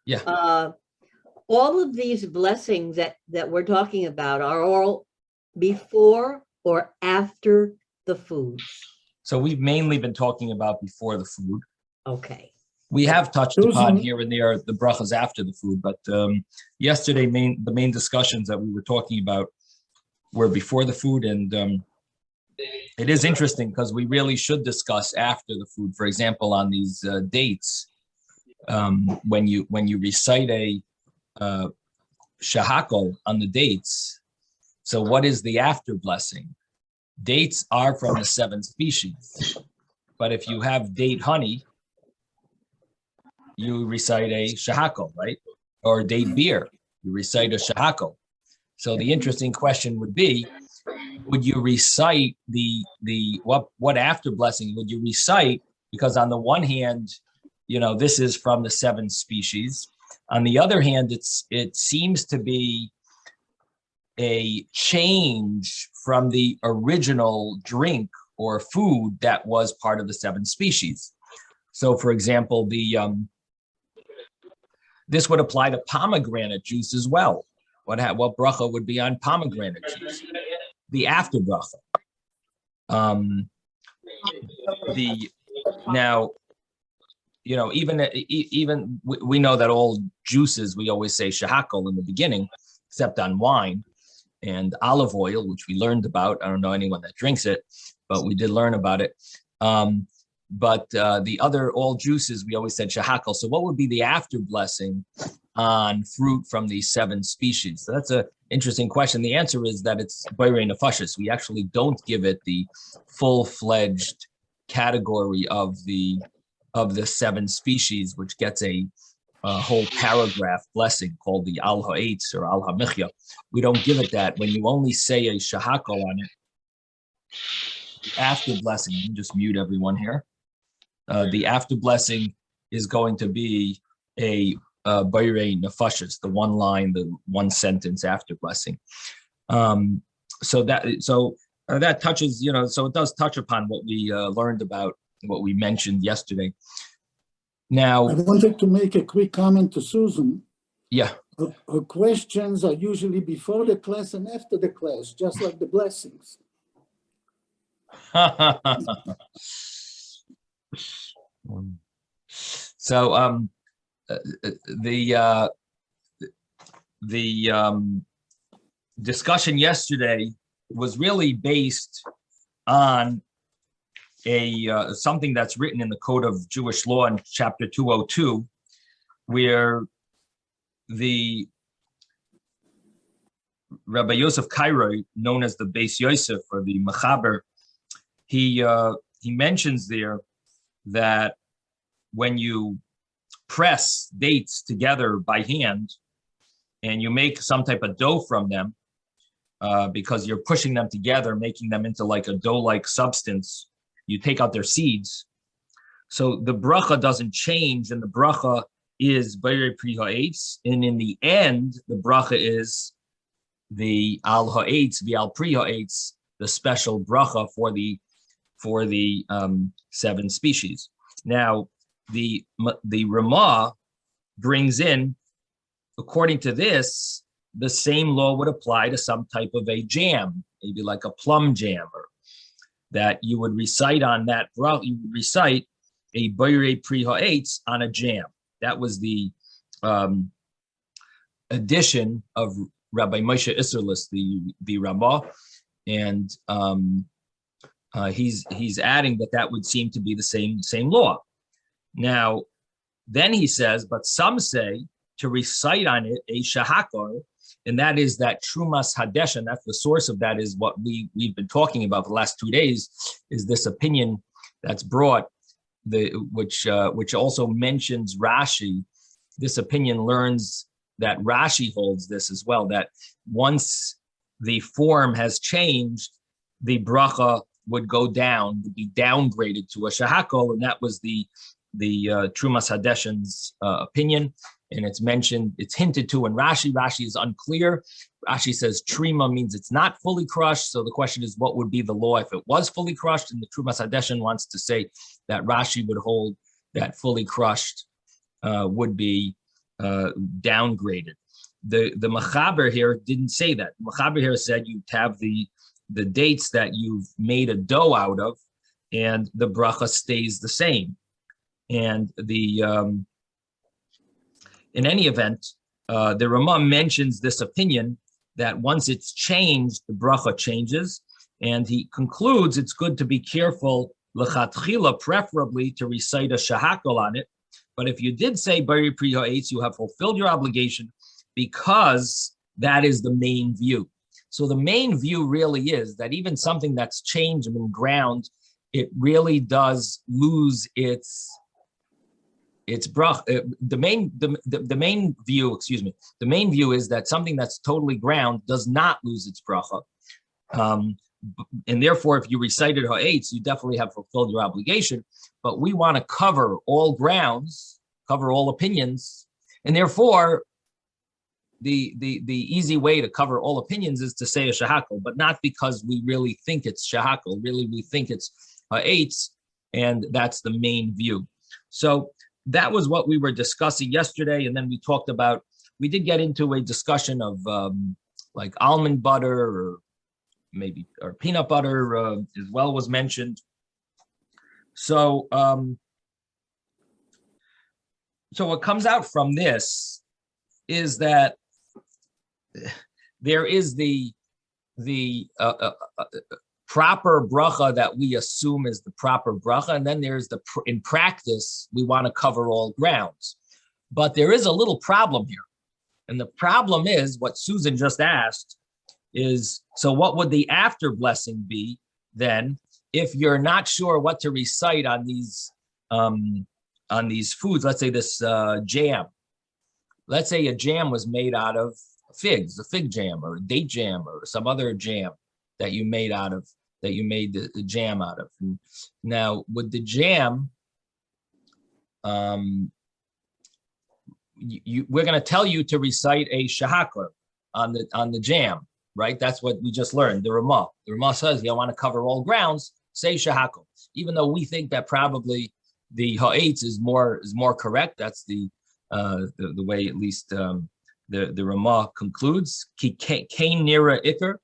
Yeah. All of these blessings that we're talking about are all before or after the food. So we've mainly been talking about before the food. Okay. We have touched upon here and there the brachas after the food, but yesterday the main discussions that we were talking about were before the food, and it is interesting because we really should discuss after the food. For example, on these dates, when you recite a shahakol on the dates, so what is the after blessing? Dates are from the 7 species, but if you have date honey, you recite a shahakol, right? Or date beer, you recite a shahakol. So the interesting question would be, would you recite what after blessing would you recite? Because on the one hand, this is from the 7 species. On the other hand, it seems to be a change from the original drink or food that was part of the 7 species. So, for example, this would apply to pomegranate juice as well. What bracha would be on pomegranate juice? The after bracha. Even we know that all juices, we always say shahakol in the beginning, except on wine and olive oil, which we learned about. I don't know anyone that drinks it, but we did learn about it. But the other, all juices, we always said shahakol. So what would be the after blessing on fruit from these 7 species? So that's an interesting question. The answer is that it's boirei nefashos. We actually don't give it the full-fledged category of the 7 species, which gets a whole paragraph blessing called the al ha'etz or al ha'michya. We don't give it that. When you only say a shahakol on it, after blessing, you can just mute everyone here. The after blessing is going to be a boirei nefashos, the one line, the one sentence after blessing. So that touches, so it does touch upon what we learned about, what we mentioned yesterday. Now, I wanted to make a quick comment to Susan. Yeah. Her questions are usually before the class and after the class, just like the blessings. So the discussion yesterday was really based on something that's written in the Code of Jewish Law in Chapter 202, where the Rabbi Yosef Kairoi, known as the Beis Yosef or the Mechaber, he mentions there that when you press dates together by hand and you make some type of dough from them, because you're pushing them together, making them into like a dough-like substance, you take out their seeds. So the bracha doesn't change, and the bracha is boirei pri ha'etz, and in the end, the bracha is the al ha'etz, the al pri ha'etz, the special bracha for the 7 species. Now, the Ramah brings in, according to this, the same law would apply to some type of a jam, maybe like a plum jam, or that you would recite on that bracha. You would recite a boirei pri ha'etz on a jam. That was the addition of Rabbi Moshe Isserlis, the Ramah, and he's adding that would seem to be the same law. Now, then he says, but some say to recite on it a shahakol, and that is that Trumas Hadesh, and that's the source of that, is what we've been talking about for the last 2 days, is this opinion that's brought, which also mentions Rashi. This opinion learns that Rashi holds this as well, that once the form has changed, the bracha would go down, would be downgraded to a shahakol, and that was the Trumas Hadeshin's opinion. And it's mentioned, it's hinted to in Rashi. Rashi is unclear. Rashi says trima means it's not fully crushed. So the question is, what would be the law if it was fully crushed? And the Trumas Hadeshin wants to say that Rashi would hold that fully crushed would be downgraded. The Mechaber here didn't say that. The Mechaber here said you have the dates that you've made a dough out of, and the bracha stays the same. And in any event, the Ramah mentions this opinion that once it's changed, the bracha changes, and he concludes it's good to be careful, lechatchila, preferably to recite a shahakol on it. But if you did say bari pri ha'etz, you have fulfilled your obligation because that is the main view. So the main view really is that even something that's changed in ground, it really does lose its bracha. The main view, excuse me, the main view is that something that's totally ground does not lose its bracha. And therefore, if you recited ha'etz, you definitely have fulfilled your obligation. But we want to cover all grounds, cover all opinions, and therefore, the easy way to cover all opinions is to say a shahakol, but not because we really think it's shahakol. Really, we think it's ha'etz, and that's the main view. So that was what we were discussing yesterday, and then we did get into a discussion of like almond butter or peanut butter as well was mentioned. So what comes out from this is that there is the proper bracha that we assume is the proper bracha, and then there's in practice we want to cover all grounds. But there is a little problem here, and the problem is what Susan just asked is, so what would the after blessing be then if you're not sure what to recite on these foods? Let's say this jam. Let's say a jam was made out of figs, a fig jam or a date jam or some other jam that you made the jam out of. And now, with the jam, we're going to tell you to recite a shahakol on the jam, right? That's what we just learned. The Ramah says you want to cover all grounds. Say shahakol, even though we think that probably the ha'etz is more correct. That's the way at least the Ramah concludes. Ki kain nira ikar,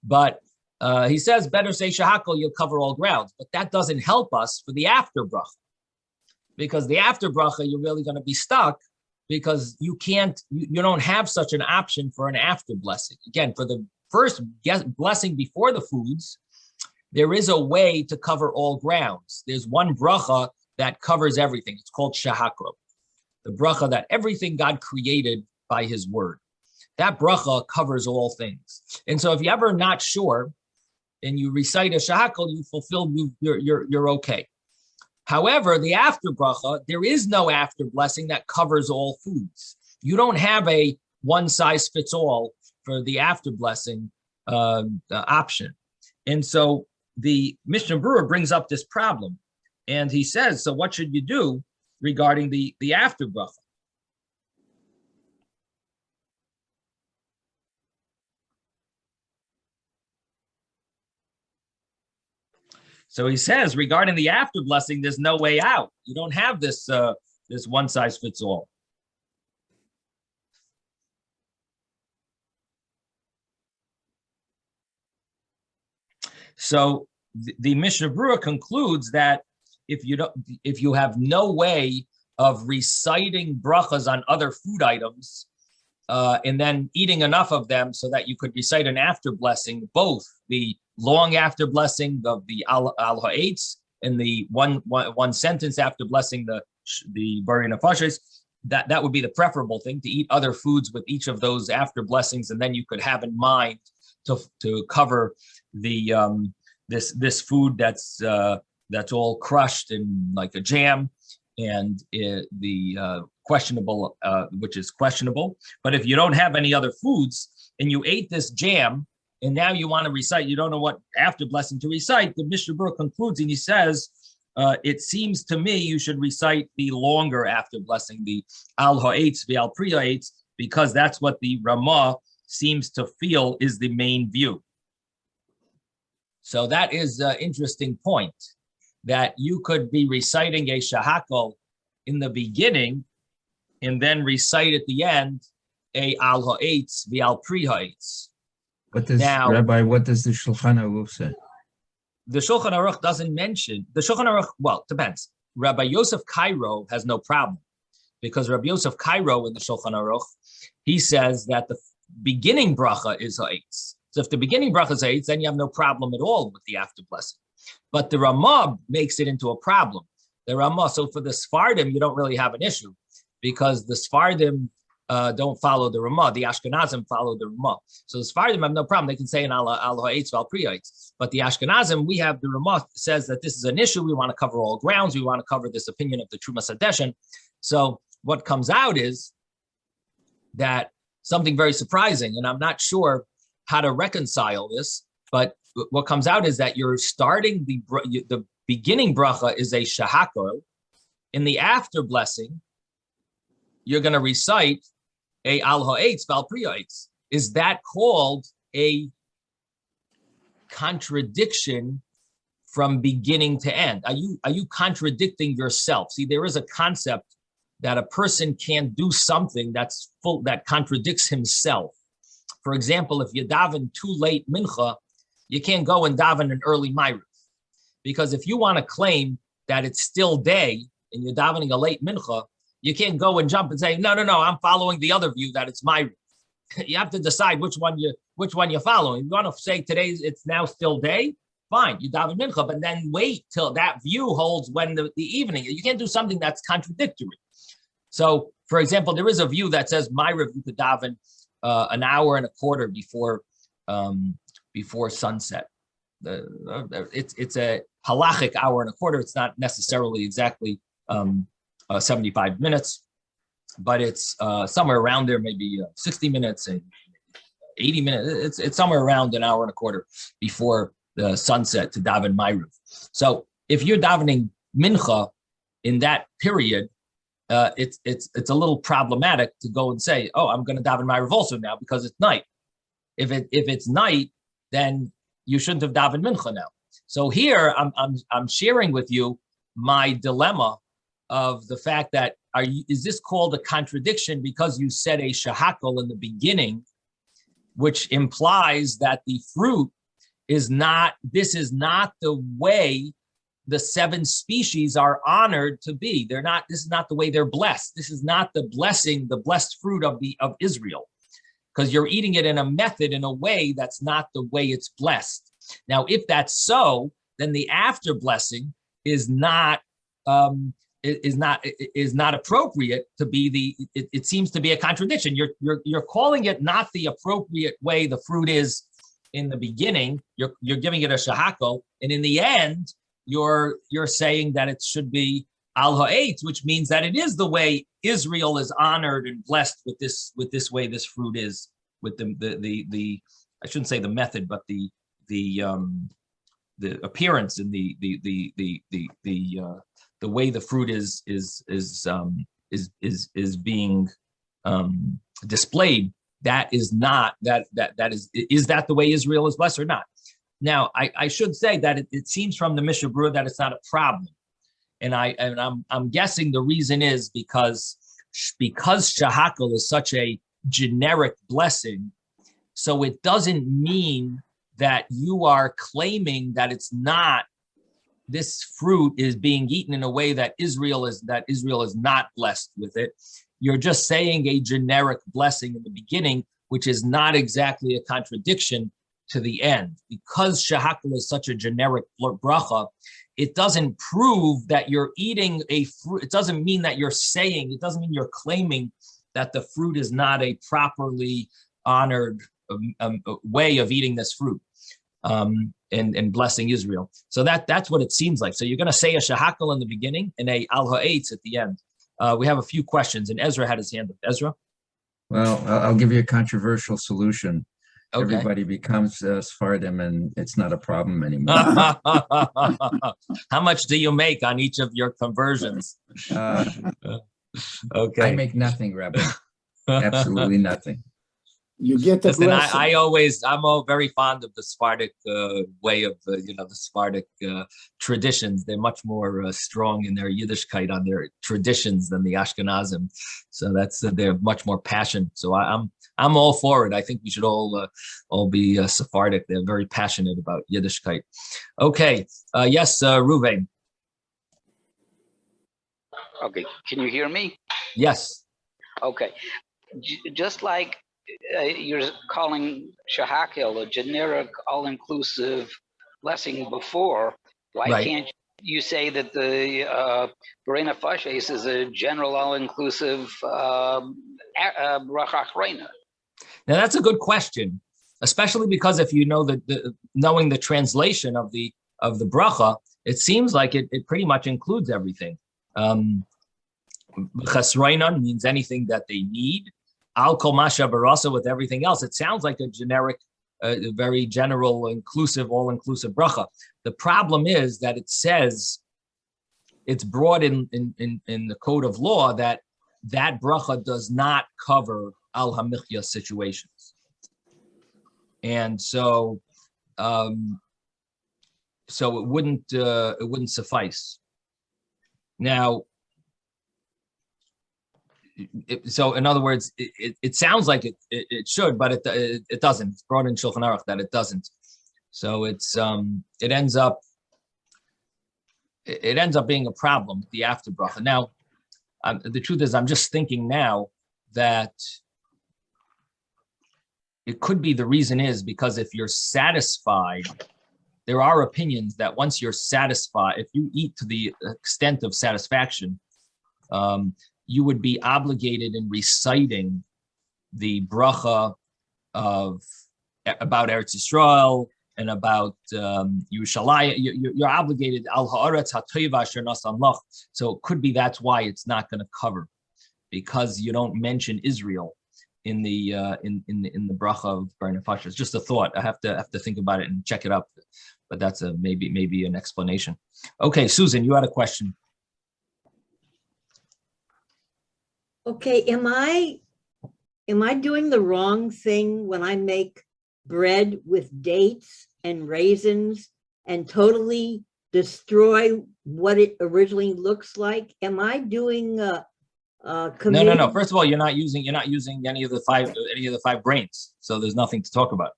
but he says better say shahakol, you'll cover all grounds, but that doesn't help us for the after bracha, because the after bracha you're really going to be stuck because you don't have such an option for an after blessing. Again, for the first blessing before the foods, there is a way to cover all grounds. There's one bracha that covers everything. It's called shahakol, the bracha that everything God created by His word. That bracha covers all things. And so if you're ever not sure and you recite a shahakol, you fulfill, you're okay. However, the after bracha, there is no after blessing that covers all foods. You don't have a one size fits all for the after blessing option. And so the Mishnah Berurah brings up this problem, and he says, so what should you do regarding the after bracha? So he says, regarding the after blessing, there's no way out. You don't have this one size fits all. So the Mishnah Berurah concludes that if you have no way of reciting brachas on other food items, and then eating enough of them so that you could recite an after blessing, both the long after blessing of the al ha'etz and the one sentence after blessing the bari nefashos, that would be the preferable thing, to eat other foods with each of those after blessings, and then you could have in mind to cover the this food that's all crushed in like a jam, and the questionable, which is questionable. But if you don't have any other foods and you ate this jam and now you want to recite, you don't know what after blessing to recite, the Mishnah Berurah concludes and he says, it seems to me you should recite the longer after blessing, the al ha'etz, the al pri ha'etz, because that's what the Ramah seems to feel is the main view. So that is an interesting point, that you could be reciting a shahakol in the beginning, and then recite at the end a al ha'etz v'al pri ha'etz. What does Now, Rabbi? What does the Shulchan Aruch say? The Shulchan Aruch doesn't mention the Shulchan Aruch. Well, depends. Rabbi Yosef Cairo has no problem because Rabbi Yosef Cairo in the Shulchan Aruch, he says that the beginning bracha is ha'etz. So if the beginning bracha is ha'etz, then you have no problem at all with the after blessing. But the Ramah makes it into a problem. The Ramah. So for the Sephardim, you don't really have an issue because the Sephardim don't follow the Ramah. The Ashkenazim follow the Ramah. So the Sephardim have no problem. They can say in al ha'etz v'al pri ha'etz. But the Ashkenazim, we have the Ramah says that this is an issue. We want to cover all grounds. We want to cover this opinion of the Trumas Hadeshen. So what comes out is that something very surprising, and I'm not sure how to reconcile this, but what comes out is that you're starting the beginning bracha is a shahakol. In the after blessing, you're going to recite a al ha'etz v'al pri ha'etz. Is that called a contradiction from beginning to end? Are you contradicting yourself? See, there is a concept that a person can't do something that contradicts himself. For example, if you daven too late mincha, you can't go and daven an early Ma'ariv. Because if you want to claim that it's still day and you're davening a late mincha, you can't go and jump and say, no, I'm following the other view that it's Ma'ariv. You have to decide which one you're following. You want to say it's now still day, fine, you daven mincha, but then wait till that view holds when the evening. You can't do something that's contradictory. So, for example, there is a view that says Ma'ariv you could daven an hour and a quarter before sunset. It's a halachic hour and a quarter. It's not necessarily exactly 75 minutes, but it's somewhere around there, maybe 60 minutes and 80 minutes. It's somewhere around an hour and a quarter before the sunset to daven Ma'ariv. So if you're davening mincha in that period, it's a little problematic to go and say, oh, I'm going to daven Ma'ariv also now because it's night. If it's night, then you shouldn't have davened mincha now. So here I'm sharing with you my dilemma of the fact that is this called a contradiction because you said a shahakol in the beginning, which implies that the fruit is not the way the 7 species are honored to be. This is not the way they're blessed. This is not the blessed fruit of Israel, because you're eating it in a method, in a way that's not the way it's blessed. Now, if that's so, then the after blessing is not appropriate to be it seems to be a contradiction. You're calling it not the appropriate way the fruit is in the beginning. You're giving it a shahakol, and in the end, you're saying that it should be al ha'etz, which means that it is the way Israel is honored and blessed with this way this fruit is, with the I shouldn't say the method, but the appearance and the way the fruit is being displayed. That is not that is that the way Israel is blessed or not? Now, I should say that it seems from the Mishnah Berurah that it's not a problem, and I'm guessing the reason is because shahakol is such a generic blessing, so it doesn't mean that you are claiming that it's not, this fruit is being eaten in a way that Israel is not blessed with it. You're just saying a generic blessing in the beginning, which is not exactly a contradiction to the end. Because shahakol is such a generic bracha, it doesn't prove that you're eating a fruit. It doesn't mean that you're saying, it doesn't mean you're claiming that the fruit is not a properly honored way of eating this fruit and blessing Israel. So that's what it seems like. So you're going to say a shahakol in the beginning and a al ha'etz at the end. We have a few questions, and Ezra had his hand up. Ezra? Well, I'll give you a controversial solution. Okay. Everybody becomes Sephardim, and it's not a problem anymore. How much do you make on each of your conversions? Okay. I make nothing, Rabbi. Absolutely nothing. You get a Listen, blessing. I'm all very fond of the Sephardic way of the Sephardic traditions. They're much more strong in their Yiddishkeit on their traditions than the Ashkenazim. So they're much more passionate. So I'm all for it. I think we should all be Sephardic. They're very passionate about Yiddishkeit. Okay, yes, Ruvain. Okay, can you hear me? Yes. Okay, just like you're calling Shahakel a generic, all-inclusive blessing before, why Right. can't you say that the Berena Fashes is a general, all-inclusive bracha achrona? Now that's a good question, especially because if you know knowing the translation of the bracha, it seems like it pretty much includes everything. Chesroinon means anything that they need. Al kol masha barasa with everything else. It sounds like a generic, very general, inclusive, all-inclusive bracha. The problem is that it says it's brought in the code of law that bracha does not cover al hamichya situations, and so it wouldn't suffice. Now. So in other words, it sounds like it should, but it doesn't. It's brought in Shulchan Aruch that it doesn't. So it ends up being a problem, the after bracha. Now, the truth is, I'm just thinking now that it could be the reason is because if you're satisfied, there are opinions that once you're satisfied, if you eat to the extent of satisfaction, you would be obligated in reciting the bracha about Eretz Yisrael and about Yerushalayim. You're obligated al haaretz hatoiva asher nasan lach. So it could be that's why it's not going to cover, because you don't mention Israel in the bracha of Bar Nefesh. It's just a thought. I have to think about it and check it up, but that's maybe an explanation. Okay, Susan, you had a question. Okay, am I doing the wrong thing when I make bread with dates and raisins and totally destroy what it originally looks like? Am I doing No. First of all, you're not using any of the five grains, so there's nothing to talk about.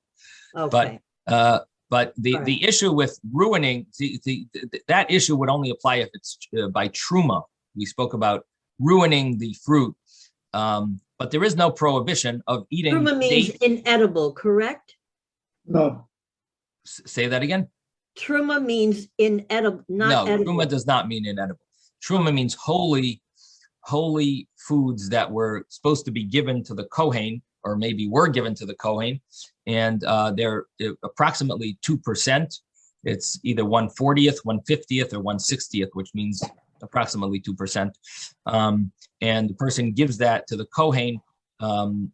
Okay. But the issue with ruining that issue would only apply if it's by truma. We spoke about ruining the fruit, but there is no prohibition of eating. Truma means inedible, correct? No. Say that again. Truma means inedible, not no, edible. Truma does not mean inedible. Truma means holy foods that were supposed to be given to the Kohen, or maybe were given to the Kohen, and they're approximately 2%. It's either 1/40th, 1/50th, or 1/60th, which means approximately 2%. And the person gives that to the Kohen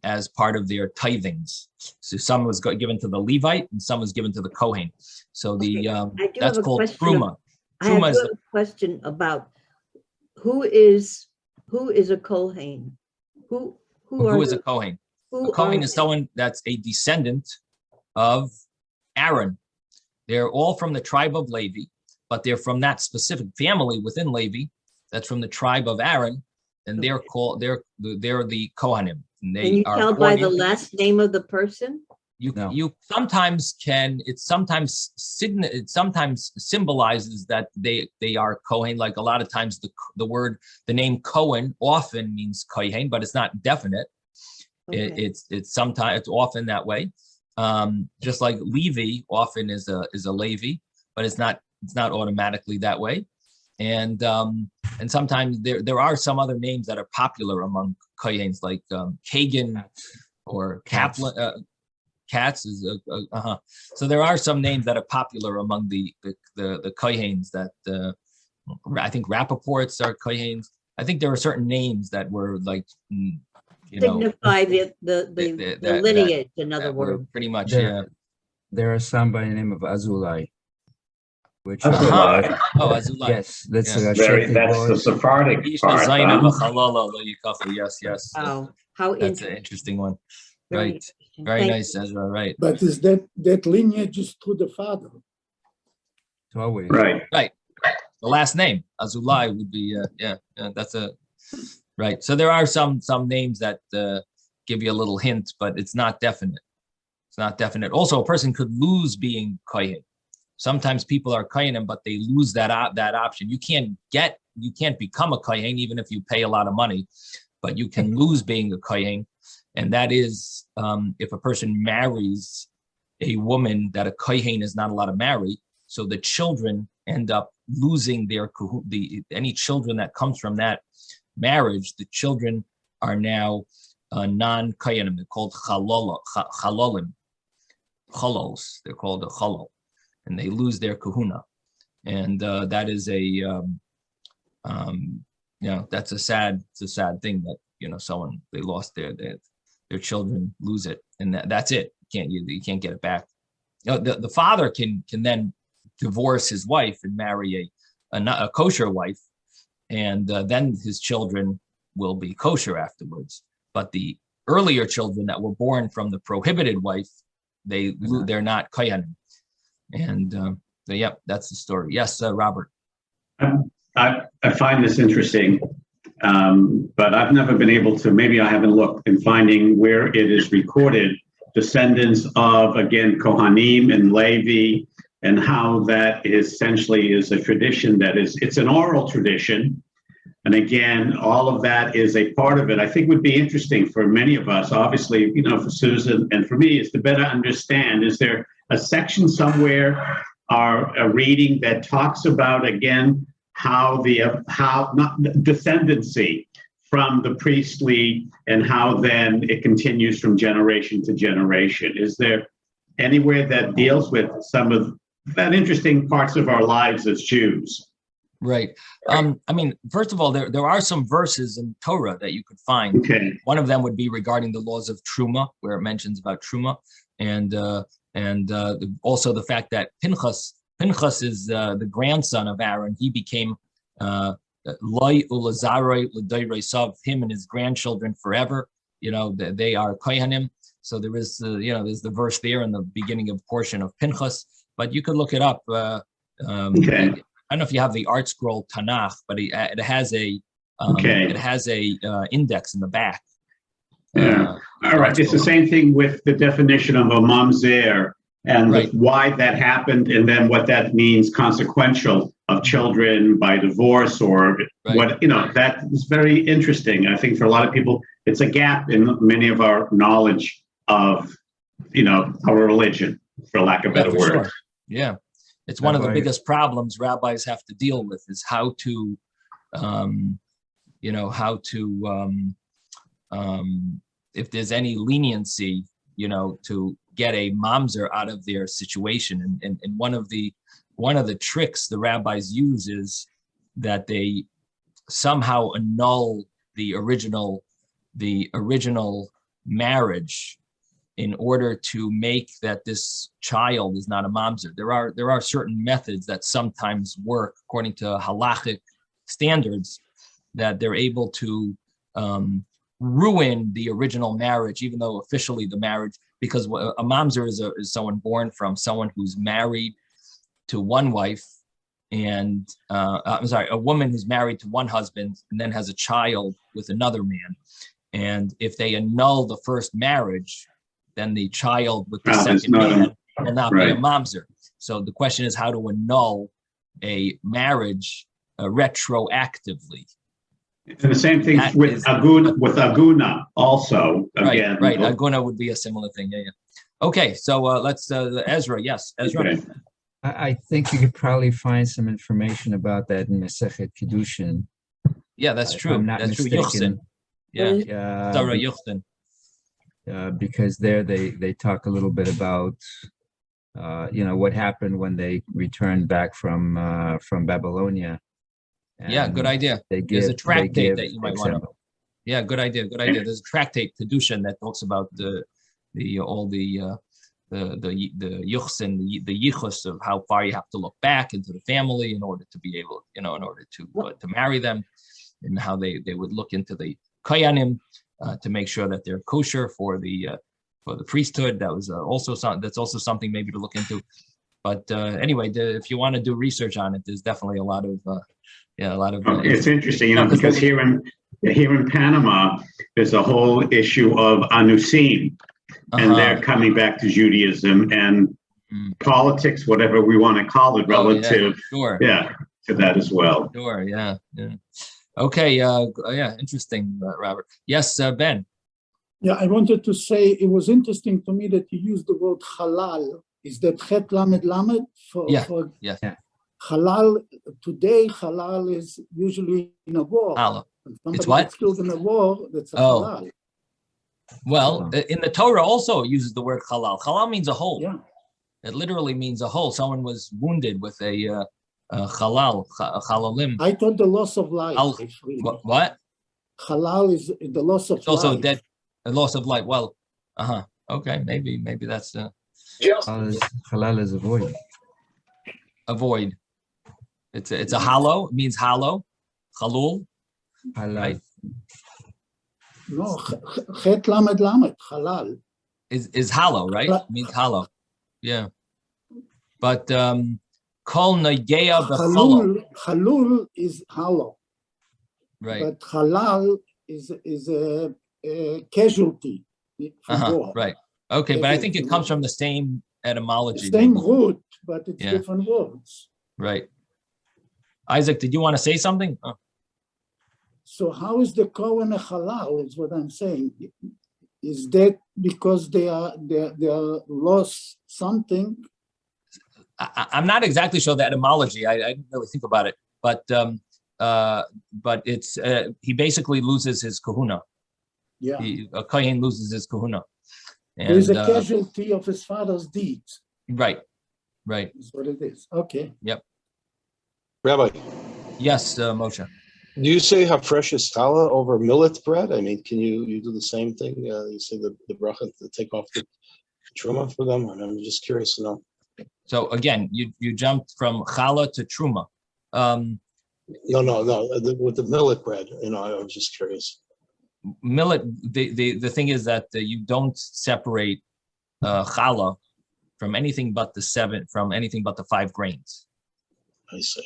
as part of their tithings. So some was given to the Levite and some was given to the Kohen. So that's called Truma. I have a question about who is a Kohen? Who is a Kohen? A Kohen is someone that's a descendant of Aaron. They're all from the tribe of Levi, but they're from that specific family within Levi that's from the tribe of Aaron, and they're the Kohanim. And can you tell by the last name of the person? You sometimes can. It sometimes symbolizes that they are Kohen. Like a lot of times the name Cohen often means Kohen, but it's not definite. Okay. It's often that way. Just like Levi often is a Levi, but it's not automatically that way. And sometimes there are some other names that are popular among Kohanes, like Kagan or Kaplan. Katz is So there are some names that are popular among the Kohanes that I think Rappaports are Kohanes. I think there are certain names that were like signify the lineage, in other words. Pretty much, There are some by the name of Azulai. Which Azulai. Yes, that's the Sephardic part. Yes. Wow, how That's an interesting one. Very Right. interesting. Very Thank nice, Ezra. Right. But is that lineage is through the father? It's always. Right. Right. The last name Azulai would be that's a right. So there are some names that give you a little hint, but it's not definite. It's not definite. Also, a person could lose being kohen. Sometimes people are kohenim, but they lose that option. You can't become a kohen even if you pay a lot of money, but you can lose being a kohen, and that is if a person marries a woman that a kohen is not allowed to marry. So the children end up losing any children that comes from that marriage. The children are now non-kohenim. They're called chalolim, cholos. They're called a cholol, and they lose their kahuna. And that is that's a sad thing that someone they lost their children lose it, and that's it. You can't get it back. The father can then divorce his wife and marry a kosher wife, and then his children will be kosher afterwards. But the earlier children that were born from the prohibited wife, they're not koyanim. And that's the story. Yes, Robert. I find this interesting, but I've never been able to, maybe I haven't looked in finding where it is recorded, descendants of, again, Kohanim and Levi, and how that essentially is a tradition it's an oral tradition. And again, all of that is a part of it. I think would be interesting for many of us, obviously, for Susan and for me, is to better understand, is there a section somewhere or a reading that talks about, again, how not descendancy from the priestly and how then it continues from generation to generation? Is there anywhere that deals with some of that interesting parts of our lives as Jews? Right. First of all, there are some verses in Torah that you could find. Okay. One of them would be regarding the laws of Truma, where it mentions about Truma, and also the fact that Pinchas is the grandson of Aaron. He became Loi Ulazaroi L'Doirei Sav, him and his grandchildren forever. They are kohanim. So there is there's the verse there in the beginning of portion of Pinchas, but you could look it up. Okay. I don't know if you have the Art Scroll Tanakh, but it has a index in the back. Yeah. All right. It's the same thing with the definition of a mamzer and Right. why that happened, and then what that means consequential of children by divorce or Right. that is very interesting. I think for a lot of people, it's a gap in many of our knowledge of, our religion, for lack of better for words. sure. Yeah. It's one of the Rabbi- biggest problems rabbis have to deal with is how to if there's any leniency, to get a mamzer out of their situation. And one of the tricks the rabbis use is that they somehow annul the original marriage in order to make that this child is not a mamzer. There are certain methods that sometimes work according to halachic standards that they're able to ruin the original marriage, even though officially the marriage, because a mamzer is someone born from someone who's married to one wife, and a woman who's married to one husband and then has a child with another man. And if they annul the first marriage, then the child with the second man will not be a mamzer. So the question is how to annul a marriage retroactively. And the same thing with aguna also. Again, Right. Aguna would be a similar thing. Yeah. Okay, so let's Ezra. Yes, Ezra. Okay. I think you could probably find some information about that in Masechet Kiddushin. Yeah, that's If true. I'm not That's true. mistaken. Yuchsin. Yeah. Yeah, Sarah Yuchsin. because there they talk a little bit about what happened when they returned back from Babylonia. Yeah, good idea. There's a tractate that you might want to. Yeah, good idea. Good idea. There's a tractate Kedushin that talks about the yuchsin, the yichus of how far you have to look back into the family in order to be able, in order to marry them, and how they would look into the koyanim to make sure that they're kosher for the the priesthood. That was also something. That's also something maybe to look into. But anyway, if you want to do research on it, there's definitely a lot of It's interesting, because here in Panama, there's a whole issue of anusim, and they're coming back to Judaism and politics, whatever we want to call it, relative, to that as well. Sure, yeah. Okay, interesting, Robert. Yes, Ben. Yeah, I wanted to say it was interesting to me that you used the word halal. Is that chet lamed lamed? Yeah. Halal, today halal is usually in a war. Halal. It's what? gets killed in a war, that's a halal. Well, in the Torah also it uses the word halal. Halal means a hole. Yeah. It literally means a hole. Someone was wounded with a halalim. I thought the loss of life. What? Halal is the loss of It's also life. dead, a loss of life. Well, okay, maybe that's Halal is a void. a void. It's a hollow. It means hollow. Halul. Right. No, chet lamed lamed, halal. Is hollow, right? It means hollow. Yeah. But kol nagea b'chalul. Halul is hollow. Right. But halal is a casualty from war. Right. Okay, but I think it comes from the same etymology. Same root, but it's different words. Right. Isaac, did you want to say something? Oh. So how is the Kohen a halal is what I'm saying. Is that because they are lost something? I'm not exactly sure the etymology. I didn't really think about it, but it's he basically loses his kahuna. Yeah. A kohen loses his kahuna. And, There's a casualty of his father's deeds. Right. Is what it is. Okay. Yep. Rabbi. Yes, Moshe. Do you say fresh is challah over millet bread? I mean, can you do the same thing? You say the bracha to take off the truma for them? And I'm just curious to know. So again, you jumped from challah to truma. No. With the millet bread, I was just curious. Millet. The thing is that you don't separate challah from anything but the 5 grains. I see.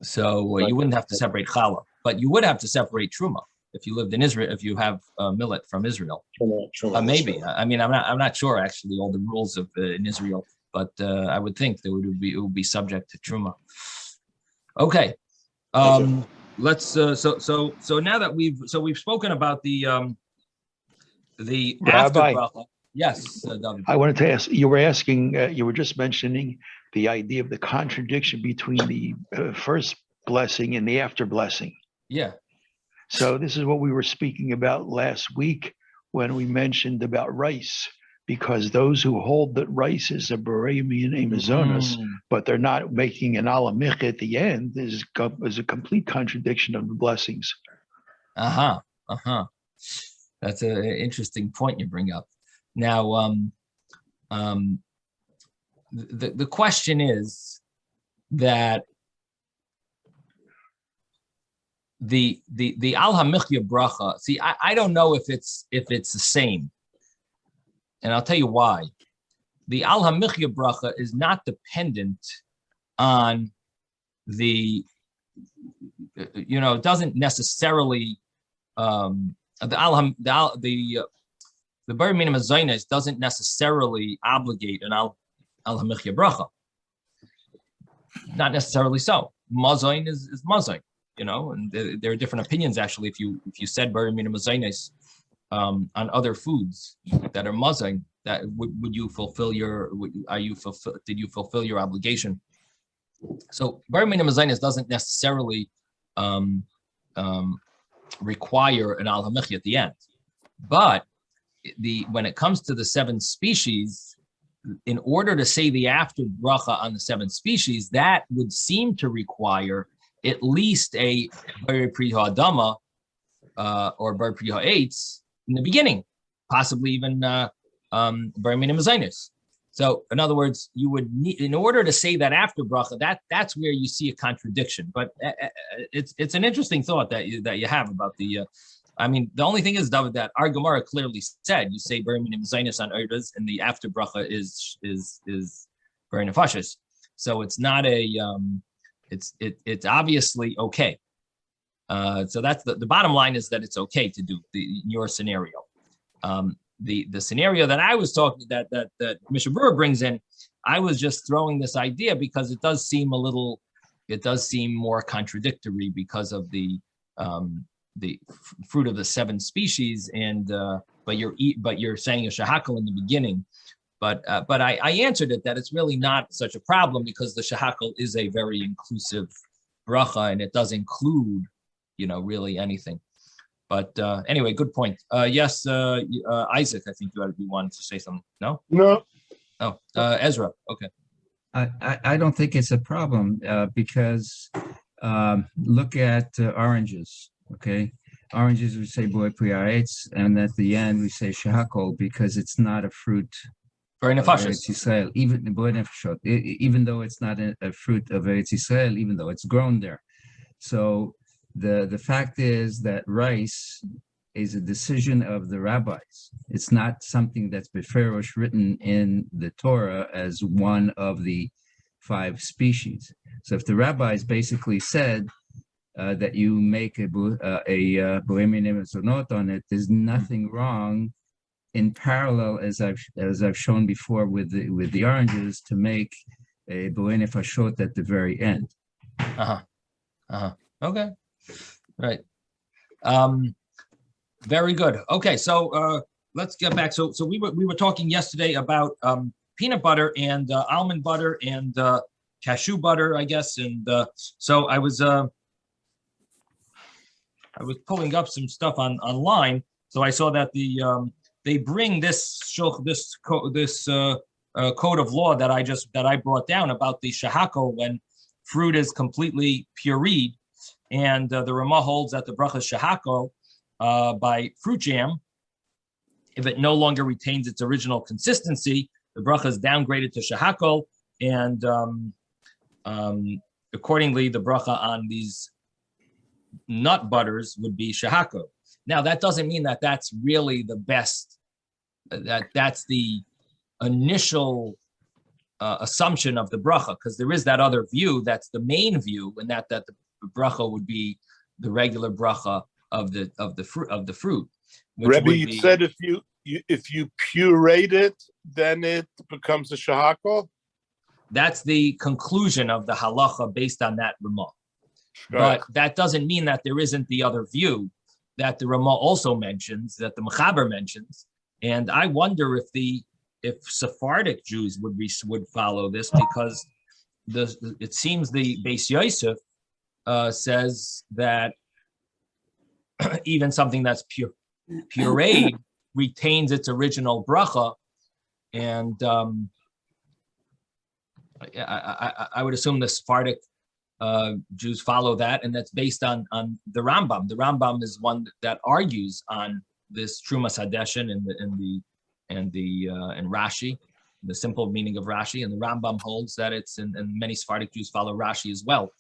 So you wouldn't have to separate challah, but you would have to separate truma if you lived in Israel. If you have millet from Israel, Truma, maybe. Right. I mean, I'm not sure actually all the rules of in Israel, but I would think that it would be subject to truma. Okay, let's. So now that we've spoken about the after Rabbi. bracha. Yes, David. I wanted to ask, you were just mentioning the idea of the contradiction between the first blessing and the after blessing. Yeah. So this is what we were speaking about last week when we mentioned about rice, because those who hold that rice is a beremi and amazonas, but they're not making an alamich at the end, is a complete contradiction of the blessings. That's an interesting point you bring up. Now, the question is that the al hamichya bracha. See, I don't know if it's the same, and I'll tell you why. The al hamichya bracha is not dependent on it doesn't necessarily the bar minim zaynes doesn't necessarily obligate an al hamichya bracha. Not necessarily so. Mazain is mazain, and there are different opinions actually. If you said bar minim zaynes on other foods that are mazain, that would you fulfill did you fulfill your obligation? So bar minim zaynes doesn't necessarily require an al hamichya at the end, but when it comes to the 7 species, in order to say the after bracha on the 7 species, that would seem to require at least a bar priha adama or bar priha eitz in the beginning, possibly even bar minim zaynis. So, in other words, you would need, in order to say that after bracha, that's where you see a contradiction. But it's an interesting thought that you have about the I mean, the only thing is, David, that our Gemara clearly said you say Bari Minim Zainis on Eidos, and the after bracha is Bari Nefashis. So it's not a it's obviously okay. So that's the bottom line is that it's okay to do in your scenario. The scenario that I was talking that Mishnah Berurah brings in, I was just throwing this idea because it does seem more contradictory because of the fruit of the 7 species, and but you're saying a shahakal in the beginning, but I answered it that it's really not such a problem because the shahakal is a very inclusive bracha and it does include, really anything. But anyway, good point. Yes, Isaac, I think you wanted to say something. No? No. Oh, Ezra. Okay. I don't think it's a problem because look at oranges. Okay, oranges we say boy priyaretz, and at the end we say shahakol because it's not a fruit. Very nefashos. Eretz Yisrael, even though it's not a fruit of Eretz Yisrael, even though it's grown there. So the fact is that rice is a decision of the rabbis. It's not something that's beferish written in the Torah as one of the 5 species. So if the rabbis basically said that you make a bohemian mezonot on it, there's nothing wrong in parallel, as I've shown before with the oranges, to make a bohemian nefashot at the very end. Okay, right. Very good. Okay, so let's get back. So we were talking yesterday about peanut butter and almond butter and cashew butter, I guess. And so I was pulling up some stuff online. So I saw that they bring this code of law that I brought down about the shahako when fruit is completely pureed, and the Ramah holds that the bracha shahako by fruit jam, if it no longer retains its original consistency, the bracha is downgraded to shahako, and accordingly, the bracha on these nut butters would be shahako. Now, that doesn't mean that that's really the best, that's the initial assumption of the bracha, because there is that other view that's the main view, and that the bracha would be the regular bracha of the fruit. Rebbe, you said if you pureed it, then it becomes a shahakol? That's the conclusion of the halacha based on that Ramah. Sure. But that doesn't mean that there isn't the other view that the Ramah also mentions, that the Mechaber mentions. And I wonder if Sephardic Jews would follow this, because it seems the Beis Yosef says that even something that's pureed retains its original bracha, and I would assume the Sephardic Jews follow that, and that's based on the Rambam. The Rambam is one that argues on this Trumas Hadeshin and Rashi, the simple meaning of Rashi, and the Rambam holds that it's, and many Sephardic Jews follow Rashi as well,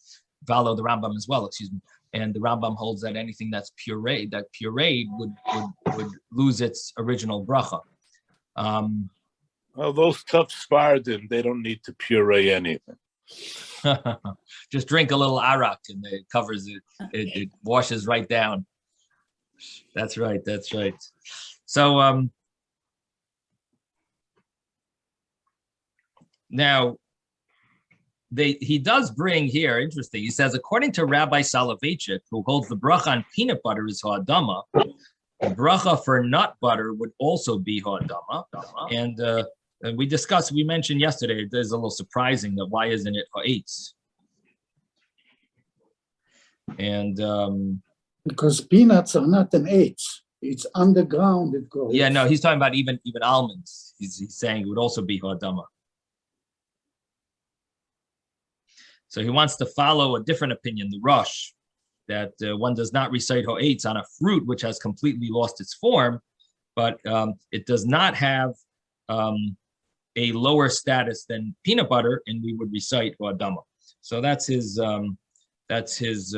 follow the Rambam as well, excuse me. And the Rambam holds that anything that's pureed would lose its original bracha. Well, those tough Sfardim, they don't need to puree anything. Just drink a little arak and it covers it. It washes right down. That's right. That's right. So now he does bring here, interesting. He says, according to Rabbi Soloveitchik, who holds the bracha on peanut butter is ha'adama, the bracha for nut butter would also be ha'adama. And we mentioned yesterday, it is a little surprising that why isn't it ha'etz? And because peanuts are not an eitz. It's underground, it grows. Yeah, no, he's talking about even almonds. He's saying it would also be ha'adama. So he wants to follow a different opinion, the Rosh, that one does not recite ha'etz on a fruit which has completely lost its form, but it does not have a lower status than peanut butter, and we would recite ha'adama. So that's his That's his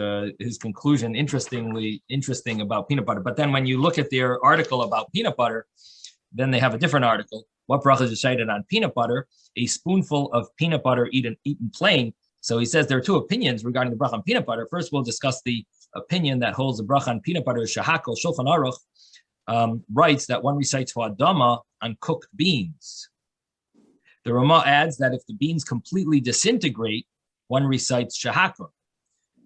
conclusion. Interesting about peanut butter. But then when you look at their article about peanut butter, then they have a different article. What bracha is cited on peanut butter? A spoonful of peanut butter eaten plain. So he says there are two opinions regarding the bracha on peanut butter. First, we'll discuss the opinion that holds the bracha on peanut butter is shahakol. Shulchan Aruch writes that one recites Adama on cooked beans. The Rama adds that if the beans completely disintegrate, one recites shahakol.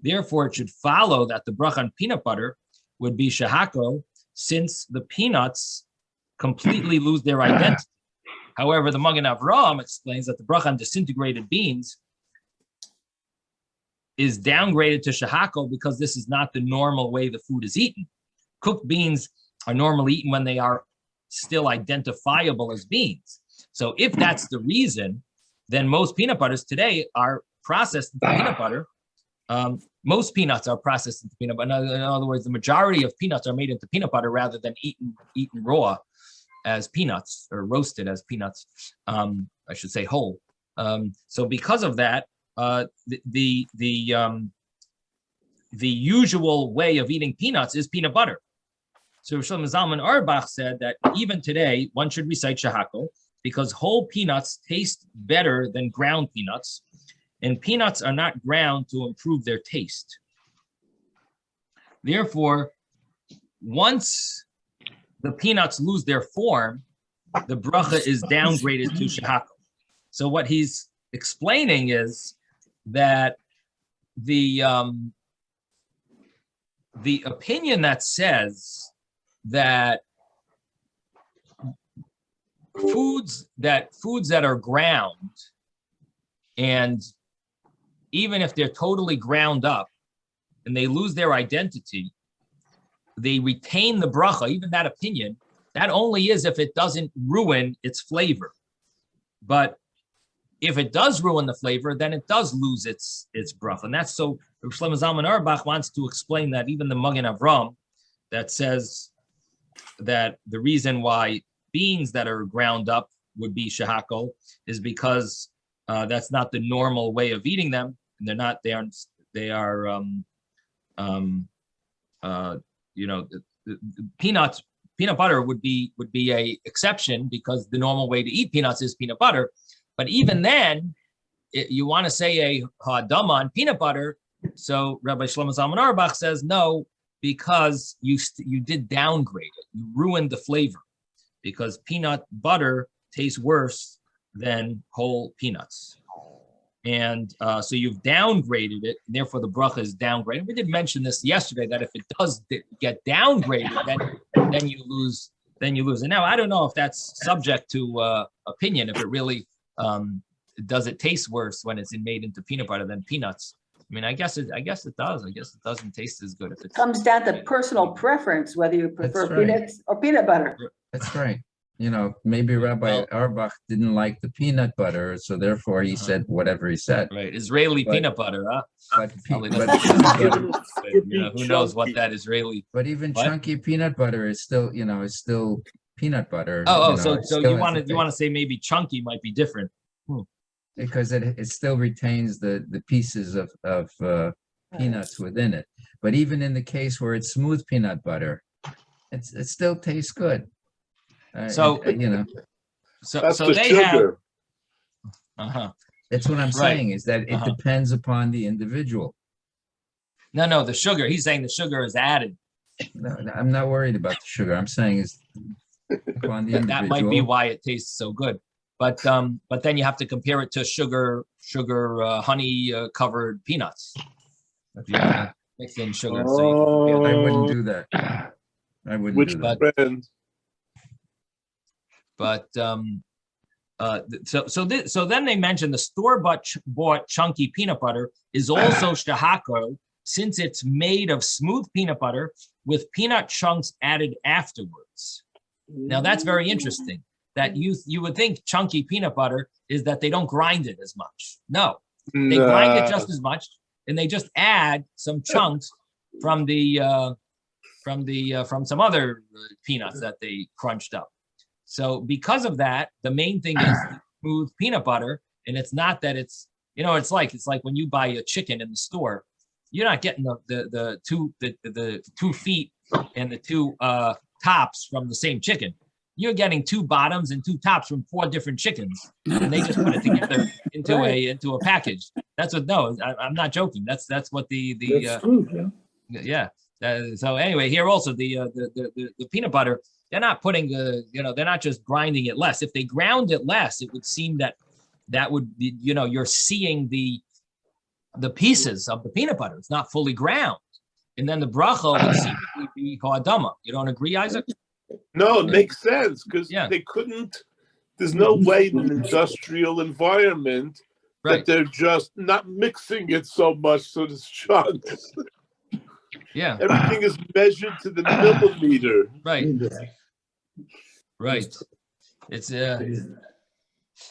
Therefore, it should follow that the bracha on peanut butter would be shahakol, since the peanuts completely lose their identity. However, the Magen Avraham explains that the bracha on disintegrated beans is downgraded to shahakol because this is not the normal way the food is eaten. Cooked beans are normally eaten when they are still identifiable as beans. So if that's the reason, then most peanut butters today are processed into peanut butter. Most peanuts are processed into peanut butter. In other words, the majority of peanuts are made into peanut butter rather than eaten raw as peanuts or roasted as peanuts. I should say whole. So because of that, the usual way of eating peanuts is peanut butter. So Shlomo Zalman Auerbach said that even today one should recite shahakol because whole peanuts taste better than ground peanuts, and peanuts are not ground to improve their taste. Therefore, once the peanuts lose their form, the bracha is downgraded to shahakol. So what he's explaining is that the opinion that says that foods that are ground, and even if they're totally ground up and they lose their identity, they retain the bracha. Even that opinion, that only is if it doesn't ruin its flavor. But if it does ruin the flavor, then it does lose its bracha. And that's so Shlomo Zalman Auerbach wants to explain that even the Magen Avraham that says that the reason why beans that are ground up would be shahakol is because that's not the normal way of eating them. And peanut butter would be a exception because the normal way to eat peanuts is peanut butter. But even then, you want to say a ha'adama on peanut butter. So Rabbi Shlomo Zalman Auerbach says no, because you did downgrade it. You ruined the flavor because peanut butter tastes worse than whole peanuts. And so you've downgraded it, and therefore the bracha is downgraded. We did mention this yesterday that if it does get downgraded, then you lose. And now I don't know if that's subject to opinion. If it really does it taste worse when it's made into peanut butter than peanuts? I mean, I guess it does. I guess it doesn't taste as good if it comes down to personal preference, whether you prefer peanuts or peanut butter. That's right. Maybe Rabbi Auerbach didn't like the peanut butter, so therefore he said whatever he said. Right, Israeli peanut butter, huh? But who knows what that Israeli? But even chunky peanut butter is still, peanut butter. So you want to say maybe chunky might be different. Because it still retains the pieces of peanuts within it. But even in the case where it's smooth peanut butter, it still tastes good. That's they the sugar. That's what I'm saying is that it depends upon the individual. No, the sugar. He's saying the sugar is added. No, I'm not worried about the sugar. I'm saying is upon the individual. That might be why it tastes so good. But then you have to compare it to sugar honey covered peanuts. Mix in sugar. So I wouldn't do that. I wouldn't do that. Friend? But so then they mentioned the store-bought chunky peanut butter is also shahakol since it's made of smooth peanut butter with peanut chunks added afterwards. Now that's very interesting. That you would think chunky peanut butter is that they don't grind it as much. No, they grind it just as much, and they just add some chunks from some other peanuts that they crunched up. So because of that, the main thing is smooth peanut butter, and it's not that it's it's like when you buy a chicken in the store, you're not getting the 2 feet and the 2 tops from the same chicken. You're getting 2 bottoms and 2 tops from 4 different chickens, and they just put it together into a package. That's what. No, I'm not joking. That's what That's true, yeah. So anyway, here also the peanut butter. They're not putting they're not just grinding it less. If they ground it less, it would seem that would be, you're seeing the pieces of the peanut butter. It's not fully ground, and then the bracha would seemingly be adama. You don't agree, Isaac? No, it makes sense because Yeah. they couldn't. There's no way in an industrial environment that they're just not mixing it so much so it's chunks. Yeah. Everything is measured to the millimeter. Right. Right. It's